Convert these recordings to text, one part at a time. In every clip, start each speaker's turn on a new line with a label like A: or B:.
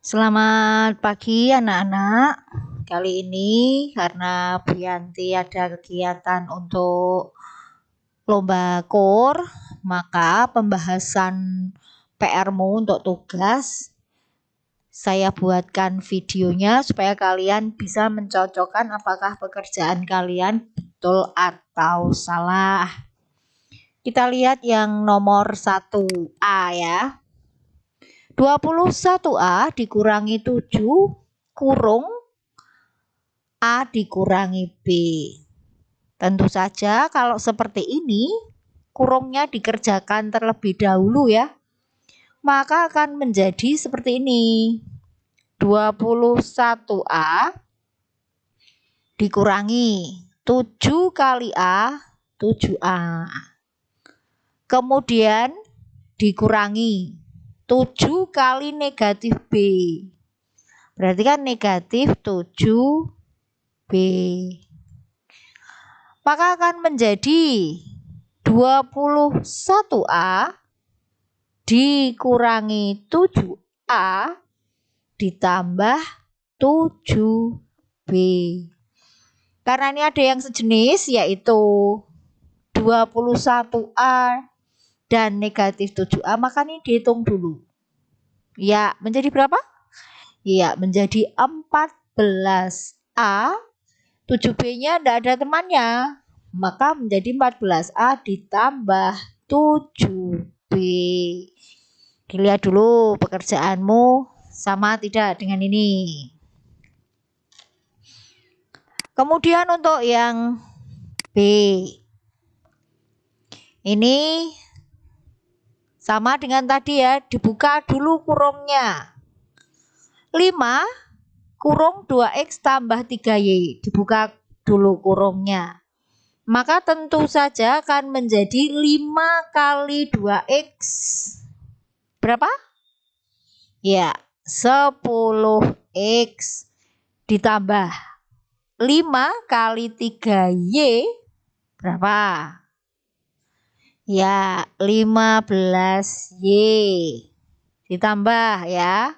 A: Selamat pagi anak-anak. Kali ini karena Bu Yanti ada kegiatan untuk lomba KUR, maka pembahasan PR-mu untuk tugas saya buatkan videonya supaya kalian bisa mencocokkan apakah pekerjaan kalian betul atau salah. Kita lihat yang nomor 1A ya. 21A dikurangi 7 kurung A dikurangi B. Tentu saja kalau seperti ini kurungnya dikerjakan terlebih dahulu ya. Maka akan menjadi seperti ini. 21A dikurangi 7 kali A, 7A. Kemudian dikurangi 7 kali negatif B. Berarti kan negatif 7B. Maka akan menjadi 21A dikurangi 7A ditambah 7B. Karena ini ada yang sejenis yaitu 21A dan negatif 7A, maka ini dihitung dulu. Ya, menjadi berapa? Ya, menjadi 14A. 7B-nya tidak ada temannya. Maka menjadi 14A ditambah 7B. Dilihat dulu pekerjaanmu sama tidak dengan ini. Kemudian untuk yang B. Ini sama dengan tadi ya, dibuka dulu kurungnya. 5 kurung 2X tambah 3Y. Dibuka dulu kurungnya. Maka tentu saja akan menjadi 5 kali 2X. Berapa? Ya, 10X ditambah 5 kali 3Y. Berapa? Ya, 15Y. Ditambah ya.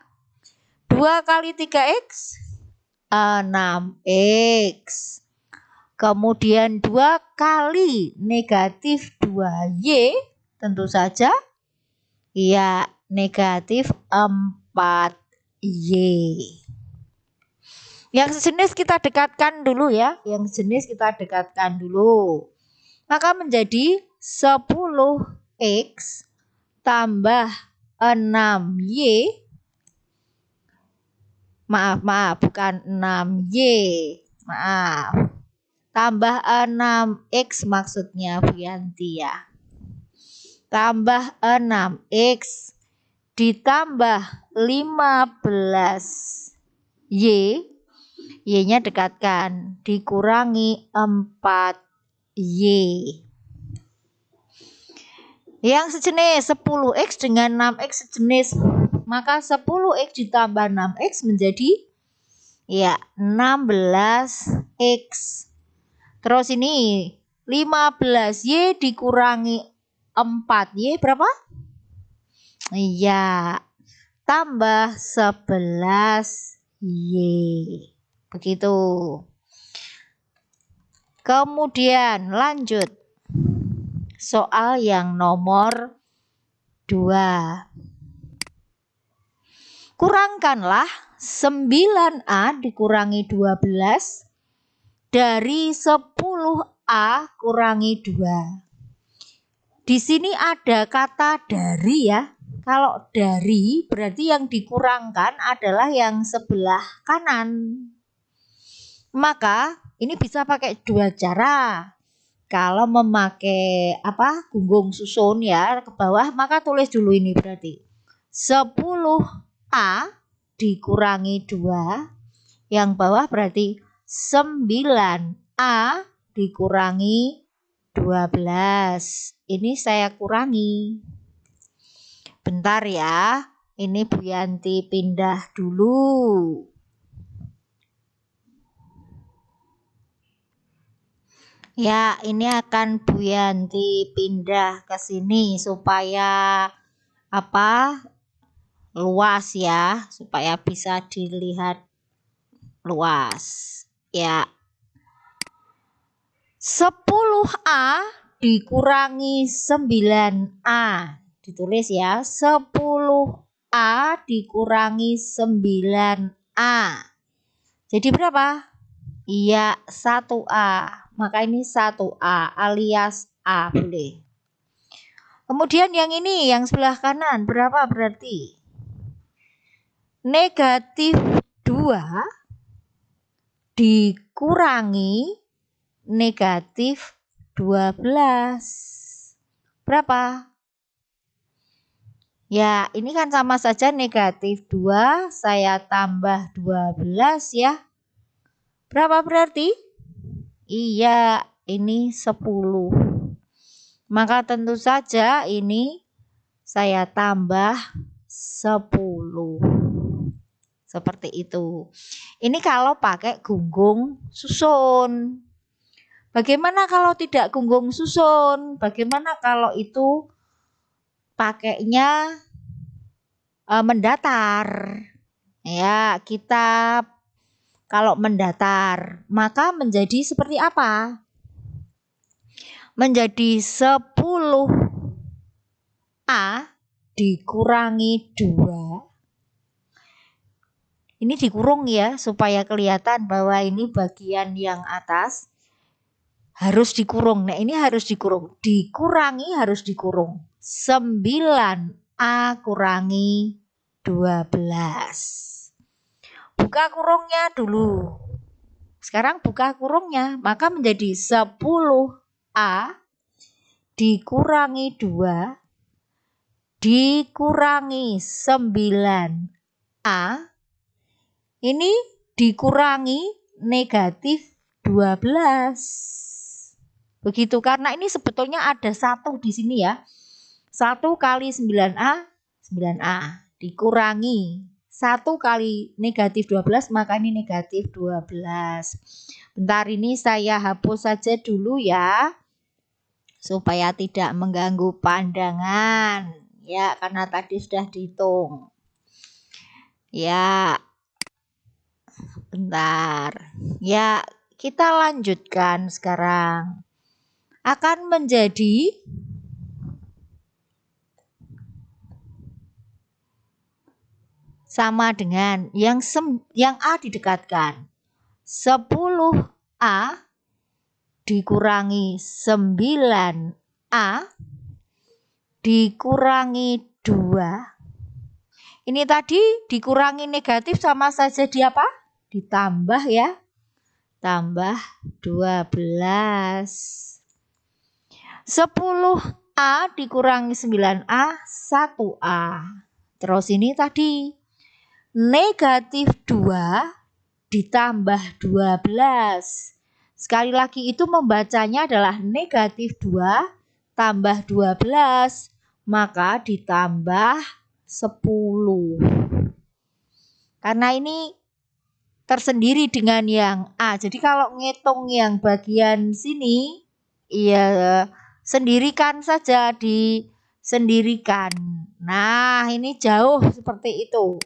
A: 2 kali 3X, 6X. Kemudian 2 kali negatif 2Y, tentu saja. Ya, negatif 4Y. Yang sejenis kita dekatkan dulu ya. Yang sejenis kita dekatkan dulu. Maka menjadi 10X tambah 6Y. Maaf, bukan 6Y. Maaf. Tambah 6X maksudnya Bu Yanti ya. Tambah 6X ditambah 15Y. Y-nya dekatkan. Dikurangi 4Y. Yang sejenis 10X dengan 6X sejenis. Maka 10X ditambah 6X menjadi ya 16X. Terus ini 15Y dikurangi 4Y berapa? Iya, tambah 11Y. Begitu. Kemudian lanjut. Soal yang nomor 2. Kurangkanlah 9A dikurangi 12 dari 10A kurangi 2. Di sini ada kata dari ya. Kalau dari berarti yang dikurangkan adalah yang sebelah kanan. Maka ini bisa pakai dua cara. Kalau memakai gunggung susun ya ke bawah, maka tulis dulu ini berarti 10A dikurangi 2. Yang bawah berarti 9A dikurangi 12. Ini saya kurangi. Bentar ya. Ini Bu Yanti pindah dulu. Ya, ini akan Bu Yanti pindah ke sini supaya luas ya, supaya bisa dilihat luas. Ya. 10A dikurangi 9A. Ditulis ya, 10A dikurangi 9A. Jadi berapa? Iya, 1A. Maka ini 1A alias A boleh. Kemudian yang ini, yang sebelah kanan, berapa berarti? Negatif 2 dikurangi negatif 12. Berapa? Ya, ini kan sama saja negatif 2, saya tambah 12 ya. Berapa berarti? Iya, ini 10. Maka tentu saja ini saya tambah 10. Seperti itu. Ini kalau pakai gunggung susun. Bagaimana kalau tidak gunggung susun? Bagaimana kalau itu pakainya mendatar? Ya, kita kalau mendatar, maka menjadi seperti apa? Menjadi 10A dikurangi 2. Ini dikurung ya, supaya kelihatan bahwa ini bagian yang atas harus dikurung. Nah, ini harus dikurung. Dikurangi harus dikurung. 9A kurangi 12. Buka kurungnya dulu. Sekarang buka kurungnya, maka menjadi 10A dikurangi 2 dikurangi 9A. Ini dikurangi negatif 12. Begitu, karena ini sebetulnya ada 1 di sini ya. 1 kali 9A, 9A. Dikurangi 1 kali negatif 12, maka ini negatif 12. Bentar, ini saya hapus saja dulu ya, supaya tidak mengganggu pandangan. Ya, karena tadi sudah dihitung. Ya, bentar. Ya, kita lanjutkan sekarang. Akan menjadi sama dengan yang A didekatkan. 10A dikurangi 9A dikurangi 2. Ini tadi dikurangi negatif sama saja di apa? Ditambah ya. Tambah 12. 10A dikurangi 9A, 1A. Terus ini tadi negatif 2 ditambah 12. Sekali lagi itu membacanya adalah negatif 2 tambah 12. Maka ditambah 10. Karena ini tersendiri dengan yang A. Jadi kalau ngitung yang bagian sini, ya sendirikan saja, disendirikan. Nah, ini jauh seperti itu.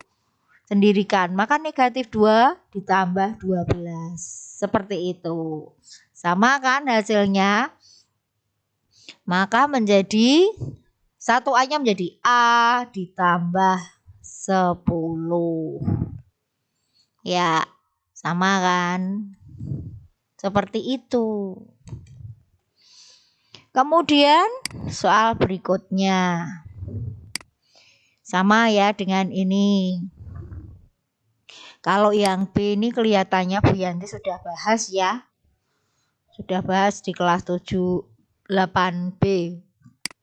A: Sendirikan. Maka negatif 2 ditambah 12. Seperti itu. Sama kan hasilnya? Maka menjadi 1A-nya menjadi A ditambah 10. Ya, sama kan? Seperti itu. Kemudian soal berikutnya. Sama ya dengan ini. Kalau yang B ini kelihatannya Bu Yanti sudah bahas ya. Sudah bahas di kelas 7, 8B.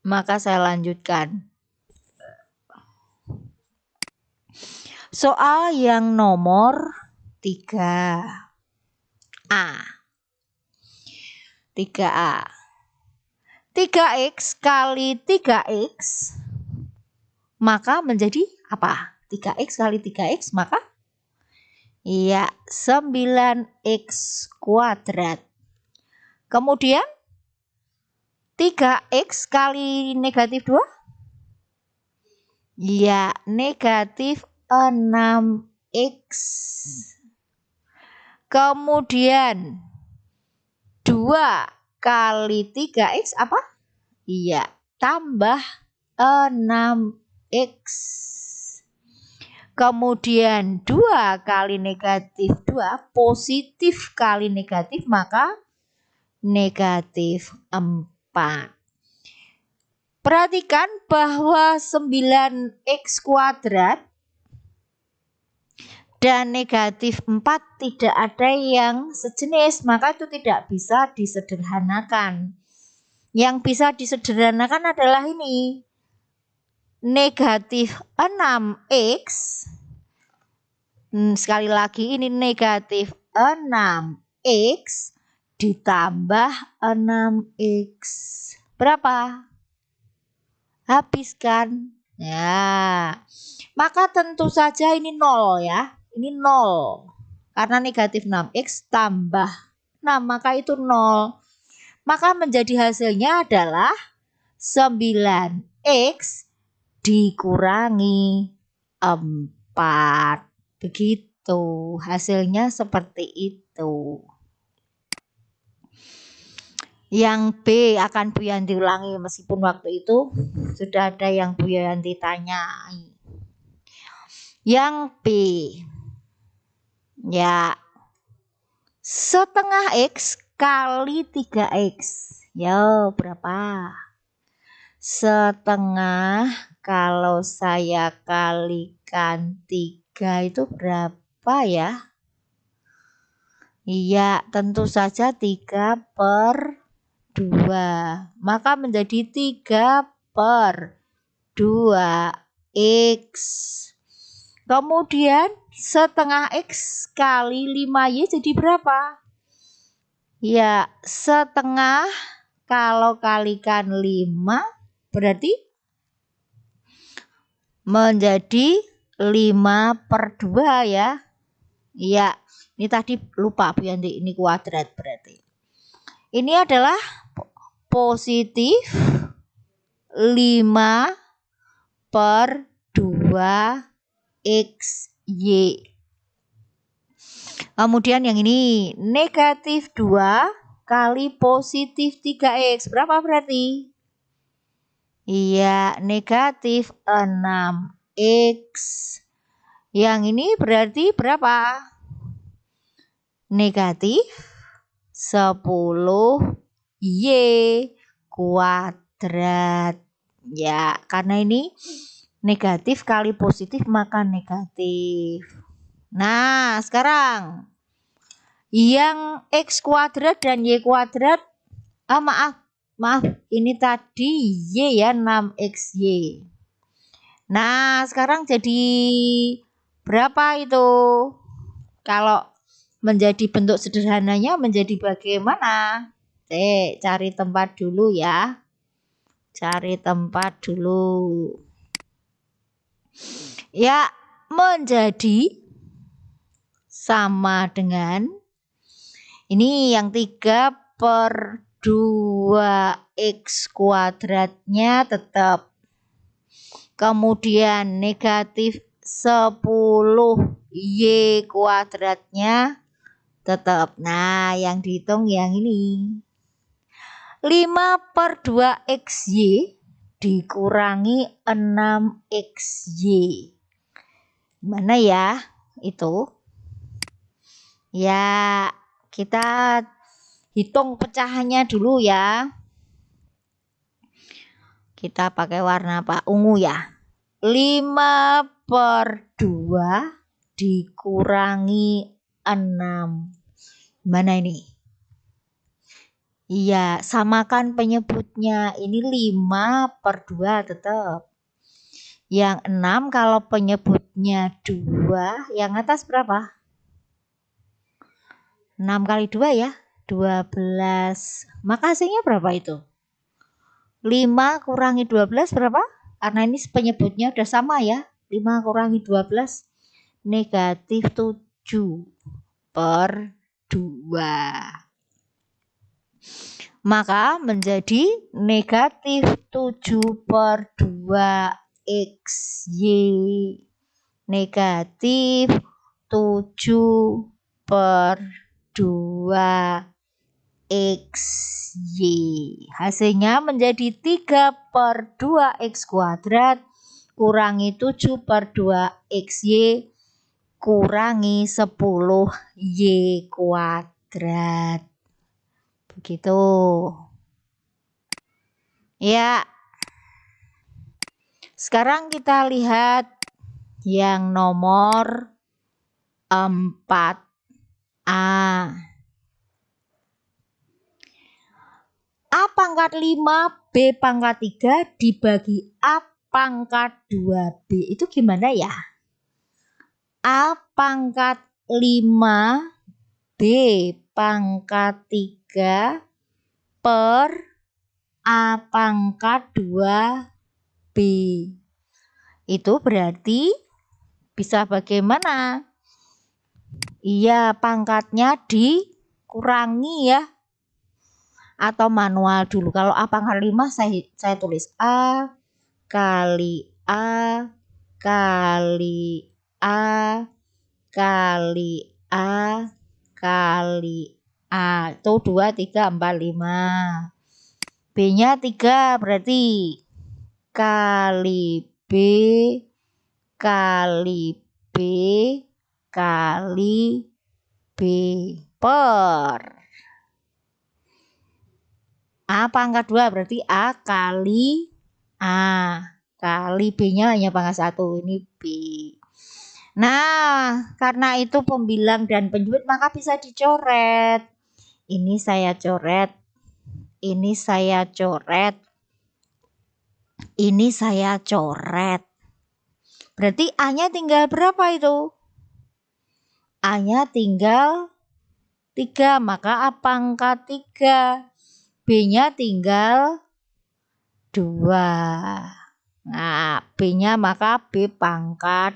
A: Maka saya lanjutkan. Soal yang nomor 3A. 3A. 3X kali 3X maka menjadi apa? 3X kali 3X maka iya 9X kuadrat. Kemudian 3X kali negatif 2 Ya, negatif 6x. Kemudian 2 kali 3x apa? Iya, tambah 6x. Kemudian 2 kali negatif 2 positif kali negatif maka negatif 4. Perhatikan bahwa 9x kuadrat dan negatif 4 tidak ada yang sejenis, maka itu tidak bisa disederhanakan. Yang bisa disederhanakan adalah ini. Negatif 6x. Sekali lagi ini negatif 6x ditambah 6x. Berapa? Habiskan. Ya. Maka tentu saja ini 0 ya. Ini 0. Karena negatif 6x tambah 6 maka itu 0. Maka menjadi hasilnya adalah 9x dikurangi 4. Begitu. Hasilnya seperti itu. Yang B akan Bu Yanti ulangi meskipun waktu itu sudah ada yang Bu Yanti tanyai. Yang B. Ya. Setengah X kali 3x. Yo, berapa? Setengah kalau saya kalikan 3 itu berapa ya? Iya, tentu saja 3 per 2. Maka menjadi 3 per 2x. Kemudian setengah x kali 5y jadi berapa? Ya, setengah kalau kalikan 5 berarti menjadi 5 per 2 ya. Iya, ini tadi lupa Bu Yanti, ini kuadrat berarti. Ini adalah positif 5 per 2 XY. Kemudian yang ini negatif 2 kali positif 3x. Berapa berarti? Iya, negatif 6x. Yang ini berarti berapa? Negatif 10y kuadrat. Ya, karena ini negatif kali positif maka negatif. Nah, sekarang yang x kuadrat dan y kuadrat, maaf, ini tadi y ya, 6xy. Nah, sekarang jadi berapa itu? Kalau menjadi bentuk sederhananya menjadi bagaimana? Cari tempat dulu ya. Cari tempat dulu. Ya, menjadi sama dengan ini yang 3 per 2x kuadratnya tetap. Kemudian negatif 10y kuadratnya tetap. Nah, yang dihitung yang ini. 5 per 2xy dikurangi 6xy. Gimana ya itu? Ya, kita hitung pecahannya dulu ya. Kita pakai warna ungu ya. 5 per 2 dikurangi 6. Mana ini? Iya, samakan penyebutnya. Ini 5 per 2 tetap. Yang 6 kalau penyebutnya 2, yang atas berapa? 6 kali 2 ya, 12. Maka hasilnya berapa itu? 5 kurangi 12 berapa? Karena ini penyebutnya udah sama ya. 5 kurangi 12 negatif 7 per 2. Maka menjadi negatif 7 per 2 XY negatif 7/2 XY. Hasilnya menjadi 3/2 X kuadrat kurangi 7/2 XY kurangi 10 Y kuadrat. Begitu. Ya. Sekarang kita lihat yang nomor 4A. A pangkat 5 B pangkat 3 dibagi A pangkat 2B. Itu gimana ya? A pangkat 5 B pangkat 3 per A pangkat 2B. Itu berarti bisa bagaimana? Iya, pangkatnya dikurangi ya. Atau manual dulu. Kalau A pangkat 5 saya tulis A kali A kali A kali A kali A. Itu 2, 3, 4, 5. B-nya 3 berarti kali B kali B kali B per A pangkat 2 berarti A kali A kali B-nya hanya pangkat 1, ini B. Nah, karena itu pembilang dan penyebut maka bisa dicoret. Ini saya coret. Ini saya coret. Ini saya coret. Berarti A-nya tinggal berapa itu? A-nya tinggal 3, maka A pangkat 3. B-nya tinggal 2. Nah, B-nya maka B pangkat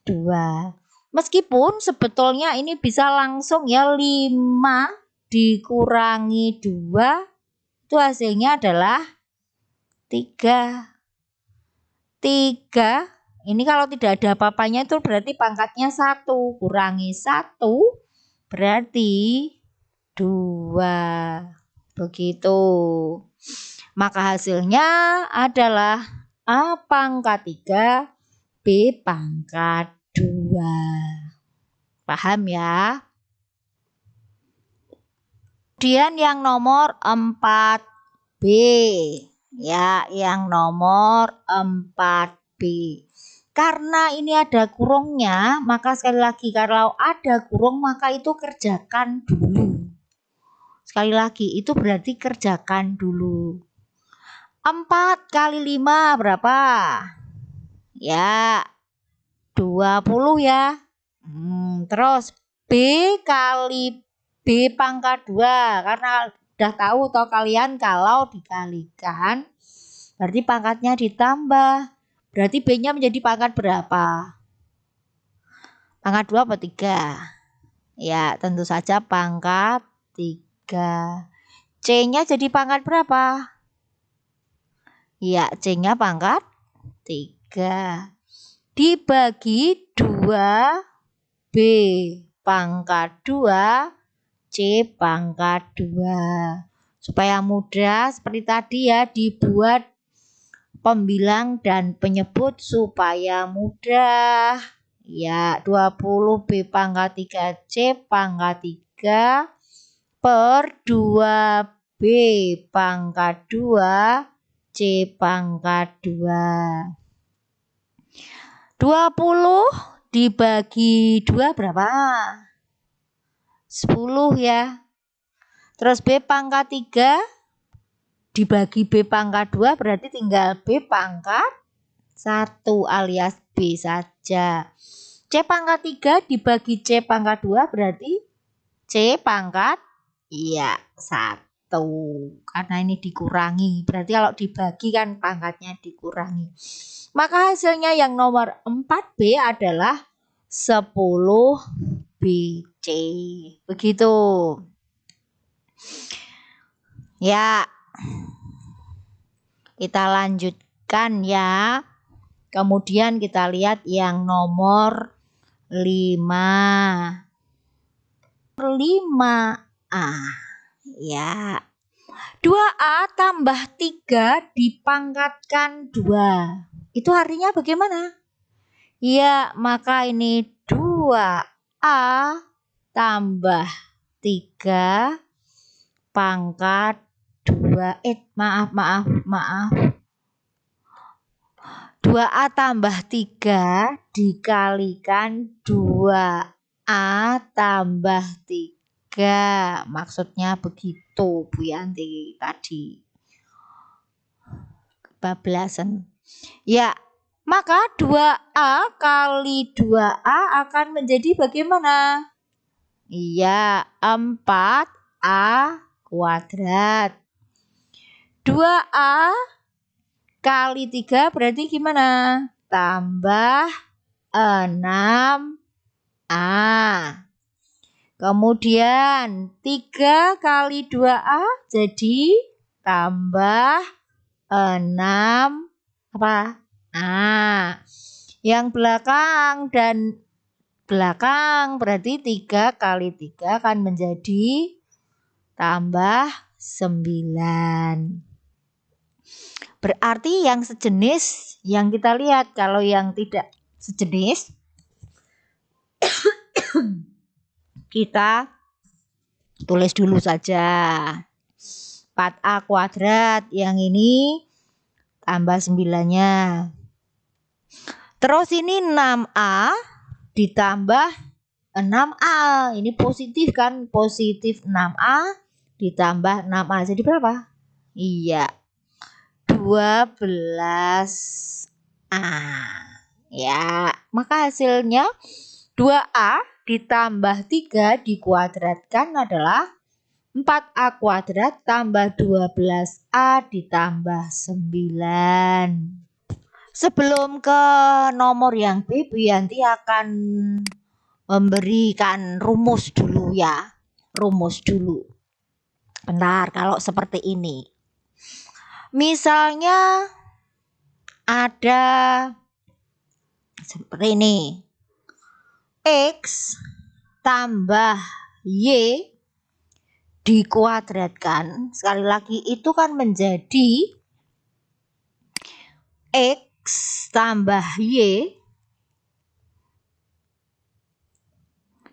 A: 2. Meskipun sebetulnya ini bisa langsung ya 5 dikurangi 2 itu hasilnya adalah 3. 3 ini kalau tidak ada apa-apanya itu berarti pangkatnya 1 kurangi 1 berarti 2. Begitu. Maka hasilnya adalah A pangkat 3 B pangkat 2. Paham ya? Kemudian yang nomor 4B. Ya, yang nomor 4B. Karena ini ada kurungnya, maka sekali lagi kalau ada kurung maka itu kerjakan dulu. Sekali lagi, itu berarti kerjakan dulu. 4 kali 5 berapa? Ya, 20 ya. Terus B kali B pangkat 2. Karena udah tahu toh kalian kalau dikalikan, berarti pangkatnya ditambah. Berarti B-nya menjadi pangkat berapa? Pangkat 2 atau 3? Ya, tentu saja pangkat 3. C-nya jadi pangkat berapa? Ya, C-nya pangkat 3. Dibagi 2 B pangkat 2 C pangkat 2. Supaya mudah seperti tadi ya, dibuat pembilang dan penyebut supaya mudah. Ya, 20 B pangkat 3 C pangkat 3 per 2 B pangkat 2 C pangkat 2. 20 dibagi 2 berapa? 10 ya. Terus B pangkat 3 dibagi B pangkat 2 berarti tinggal B pangkat 1 alias B saja. C pangkat 3 dibagi C pangkat 2 berarti C pangkat 1. Karena ini dikurangi. Berarti kalau dibagi kan pangkatnya dikurangi. Maka hasilnya yang nomor 4B adalah 10 BC. Begitu. Ya. Kita lanjutkan ya. Kemudian kita lihat yang nomor 5. 5A. Ya. 2A tambah 3 dipangkatkan 2. Itu artinya bagaimana? Ya, maka ini 2A tambah 3 pangkat 2. Maaf. 2A tambah 3 dikalikan 2A tambah 3. Maksudnya begitu Bu Yanti tadi. Kebablasan. Ya, maka 2A kali 2A akan menjadi bagaimana? Iya, 4A kuadrat. 2A kali 3 berarti gimana? Tambah 6A. Kemudian 3 kali 2A jadi tambah 6 apa? Yang belakang dan belakang berarti 3 kali 3 akan menjadi tambah 9. Berarti yang sejenis yang kita lihat, kalau yang tidak sejenis kita tulis dulu saja. 4A kuadrat, yang ini tambah 9-nya. Terus ini 6A ditambah 6A. Ini positif kan? Positif 6A ditambah 6A. Jadi berapa? Iya. 12A. Ya, maka hasilnya 2A ditambah 3 dikuadratkan adalah 4A kuadrat tambah 12A ditambah 9. Sebelum ke nomor yang B, Bu Yanti akan memberikan rumus dulu ya. Rumus dulu. Bentar, kalau seperti ini. Misalnya ada seperti ini. X tambah Y dikuadratkan. Sekali lagi itu kan menjadi X tambah Y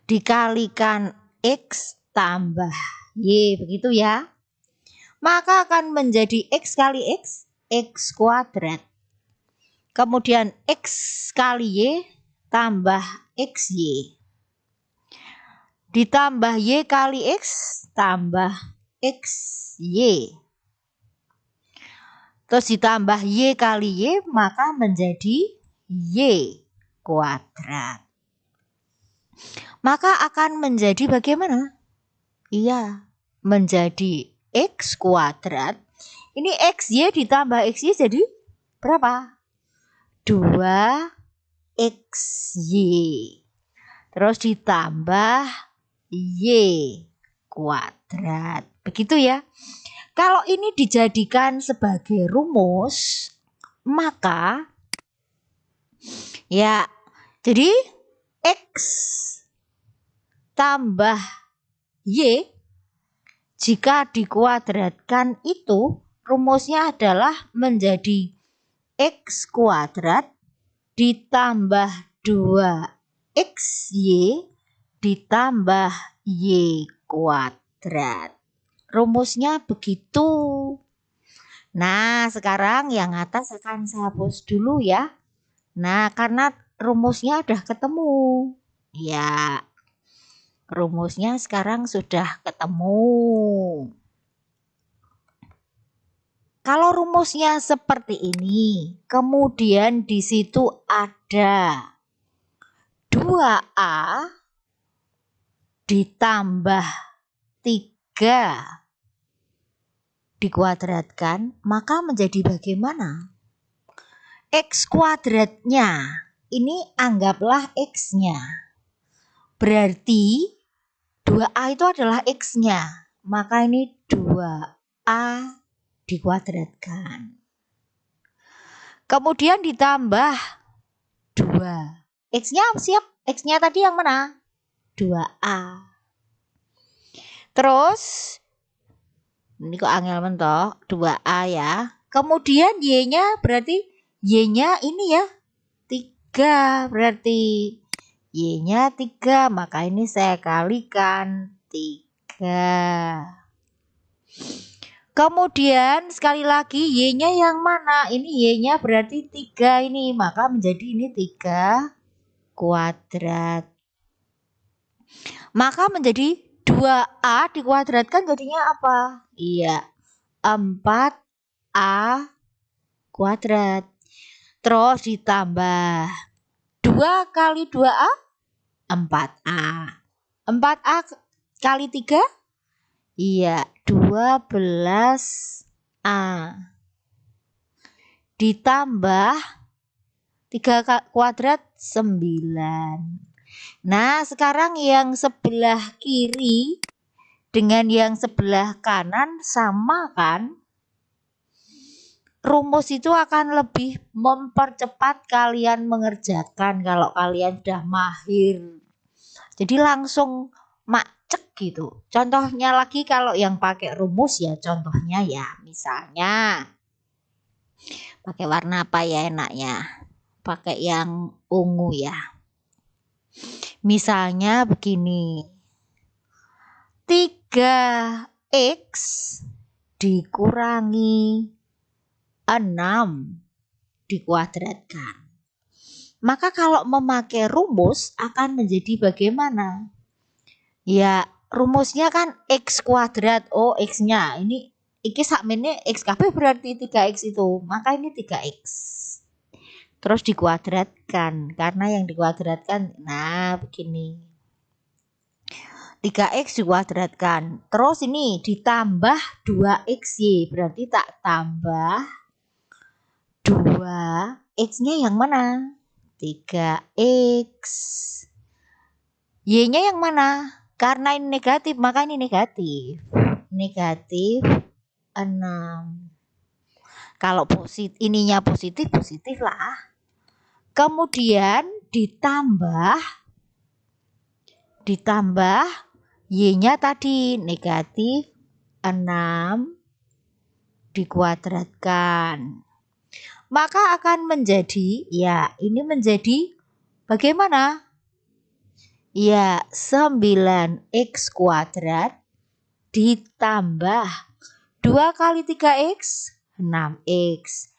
A: dikalikan X tambah Y, begitu ya. Maka akan menjadi X kali X, X kuadrat. Kemudian X kali Y tambah XY. Ditambah Y kali X tambah XY. Terus ditambah Y kali Y, maka menjadi Y kuadrat. Maka akan menjadi bagaimana? Iya, menjadi X kuadrat. Ini XY ditambah XY jadi berapa? 2XY. Terus ditambah Y kuadrat. Begitu ya. Kalau ini dijadikan sebagai rumus, maka ya, jadi X tambah Y jika dikuadratkan itu rumusnya adalah menjadi X kuadrat ditambah 2XY ditambah Y kuadrat. Rumusnya begitu. Nah, sekarang yang atas akan saya hapus dulu ya. Nah, karena rumusnya udah ketemu. Ya, rumusnya sekarang sudah ketemu. Kalau rumusnya seperti ini, kemudian di situ ada 2A ditambah 3 dikuadratkan, maka menjadi bagaimana? X kuadratnya, ini anggaplah X-nya. Berarti 2A itu adalah X-nya. Maka ini 2A dikuadratkan. Kemudian ditambah 2. X-nya siap. X-nya tadi yang mana? 2A. Terus ini kok angel mentok, 2A ya. Kemudian Y-nya berarti Y-nya ini ya 3 berarti. Y-nya 3, maka ini saya kalikan 3. Kemudian sekali lagi Y-nya yang mana? Ini Y-nya berarti 3 ini, maka menjadi ini 3 kuadrat. Maka menjadi 2A dikuadratkan jadinya apa? Iya, 4A kuadrat. Terus ditambah 2 kali 2A, 4A. 4A kali 3? Iya, 12A. Ditambah 3 kuadrat 9. Nah, sekarang yang sebelah kiri dengan yang sebelah kanan sama kan? Rumus itu akan lebih mempercepat kalian mengerjakan kalau kalian sudah mahir. Jadi langsung macek gitu. Contohnya lagi kalau yang pakai rumus ya, contohnya ya misalnya pakai warna apa ya enaknya? Pakai yang ungu ya. Misalnya begini. 3x dikurangi 6 dikuadratkan. Maka kalau memakai rumus akan menjadi bagaimana? Ya, rumusnya kan x kuadrat. Oh, x-nya ini iki sakmene x kabeh berarti 3x itu. Maka ini 3x. Terus dikuadratkan karena yang dikuadratkan nah begini. 3x dikuadratkan. Terus ini ditambah 2xy berarti tak tambah 2 x-nya yang mana? 3x. Y-nya yang mana? Karena ini negatif, maka ini negatif. Negatif 6. Kalau ininya positif, positif lah. Kemudian ditambah Y-nya tadi negatif 6 dikuadratkan. Maka akan menjadi, ya ini menjadi bagaimana? Ya 9x kuadrat ditambah 2 kali 3x 6x.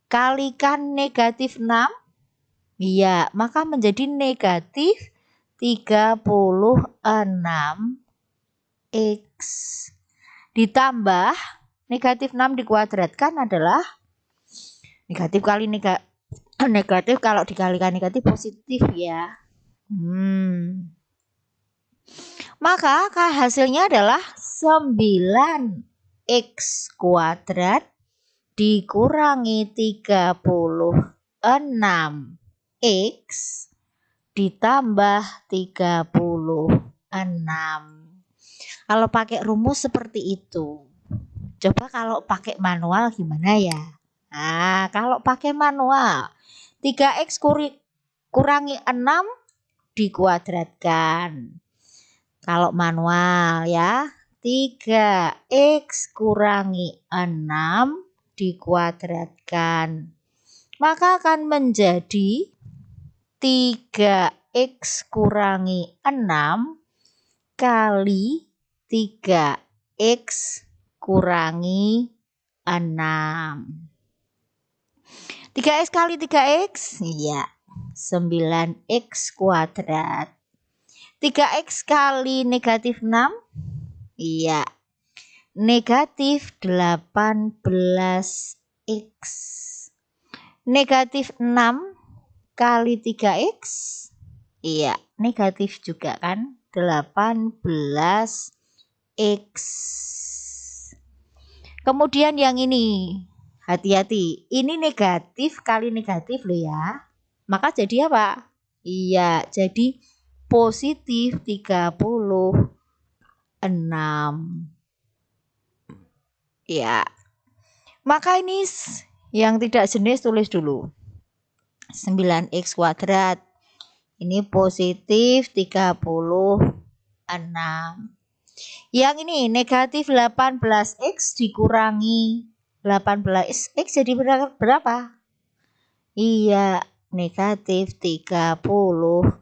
A: Kalikan negatif 6. Ya maka menjadi negatif 36x. Ditambah negatif 6 dikuadratkan adalah negatif kali negatif kalau dikalikan negatif positif ya. Maka hasilnya adalah 9x kuadrat dikurangi 36x ditambah 36. Kalau pakai rumus seperti itu. Coba kalau pakai manual gimana ya? Nah, kalau pakai manual 3x kurangi 6 dikuadratkan. Kalau manual ya 3x kurangi 6 dikuadratkan. Maka akan menjadi 3x kurangi 6 kali 3x kurangi 6. 3x kali 3x, iya 9x kuadrat. 3x kali negatif 6, iya negatif 18x. Negatif 6 kali 3x, iya negatif juga kan, 18x. Kemudian yang ini, hati-hati, ini negatif kali negatif loh ya. Maka jadi apa? Iya, jadi positif 36. Ya. Maka ini Yang tidak jenis tulis dulu. 9x kuadrat. Ini positif 36. Yang ini negatif 18x dikurangi 18x jadi berapa? Iya, negatif 36x.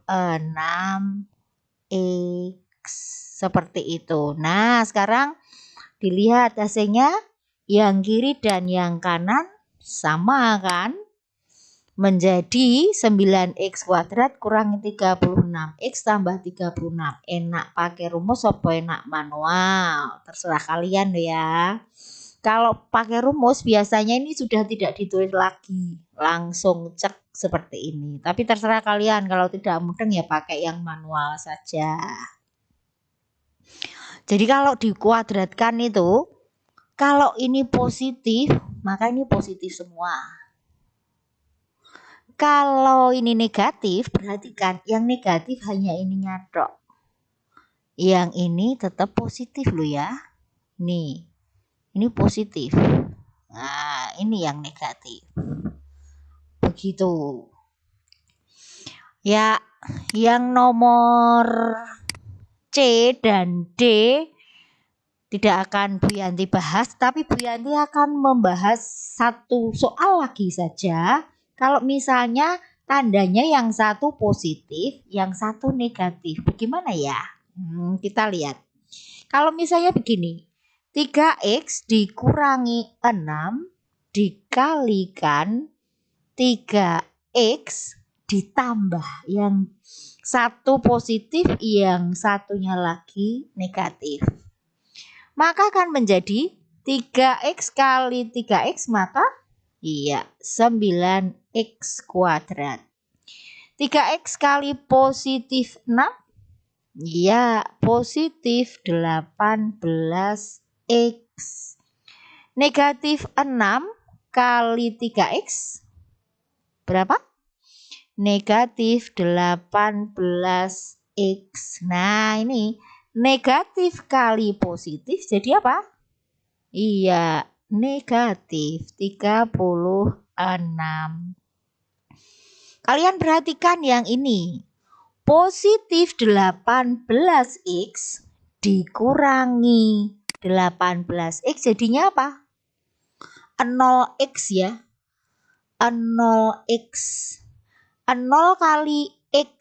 A: Seperti itu. Nah, sekarang dilihat hasilnya. Yang kiri dan yang kanan sama kan? Menjadi 9x kuadrat kurangi 36x tambah 36. Enak pakai rumus apa enak manual? Terserah kalian ya. Kalau pakai rumus biasanya ini sudah tidak ditulis lagi. Langsung cek seperti ini. Tapi terserah kalian, kalau tidak mudeng ya pakai yang manual saja. Jadi kalau dikuadratkan itu, kalau ini positif, maka ini positif semua. Kalau ini negatif, perhatikan yang negatif hanya ininya tok. Yang ini tetap positif loh ya. Nih, ini positif. Nah, ini yang negatif. Begitu. Ya, yang nomor C dan D tidak akan Bu Yanti bahas, tapi Bu Yanti akan membahas satu soal lagi saja. Kalau misalnya tandanya yang satu positif, yang satu negatif, bagaimana ya? Kita lihat. Kalau misalnya begini, 3x dikurangi 6 dikalikan 3x ditambah yang satu positif, yang satunya lagi negatif. Maka akan menjadi 3x kali 3x, maka iya 9x kuadrat. 3x kali positif 6, iya positif 18x. Negatif 6 kali 3x berapa? Negatif 18x. Nah, ini negatif kali positif jadi apa? Iya, negatif 36. Kalian perhatikan yang ini. Positif 18x dikurangi 18x jadinya apa? 0x ya. 0x. 0 kali x,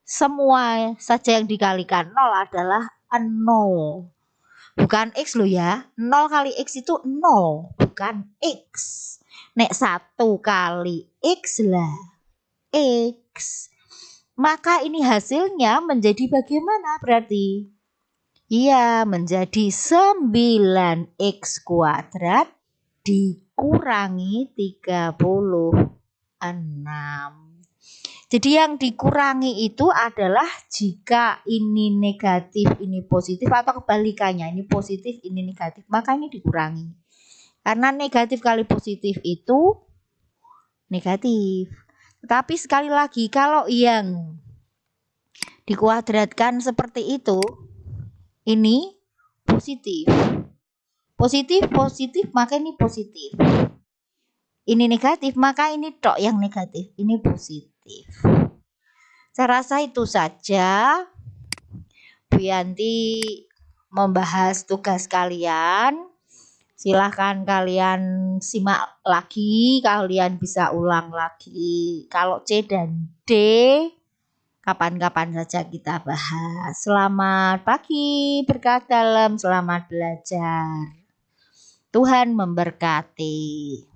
A: semua saja yang dikalikan 0 adalah 0. Bukan x loh ya. 0 kali x itu 0, bukan x. Nek 1 kali x lah x. Maka ini hasilnya menjadi bagaimana berarti? Iya, menjadi 9x kuadrat dikurangi 36. Jadi yang dikurangi itu adalah jika ini negatif, ini positif, atau kebalikannya, ini positif, ini negatif, maka ini dikurangi. Karena negatif kali positif itu negatif. Tetapi sekali lagi, kalau yang dikuadratkan seperti itu, ini positif. Positif, positif, maka ini positif. Ini negatif, maka ini tok yang negatif. Ini positif. Saya rasa itu saja Bu Yanti membahas tugas kalian. Silahkan kalian simak lagi, kalian bisa ulang lagi. Kalau C dan D, kapan-kapan saja kita bahas. Selamat pagi, berkah dalam, selamat belajar. Tuhan memberkati.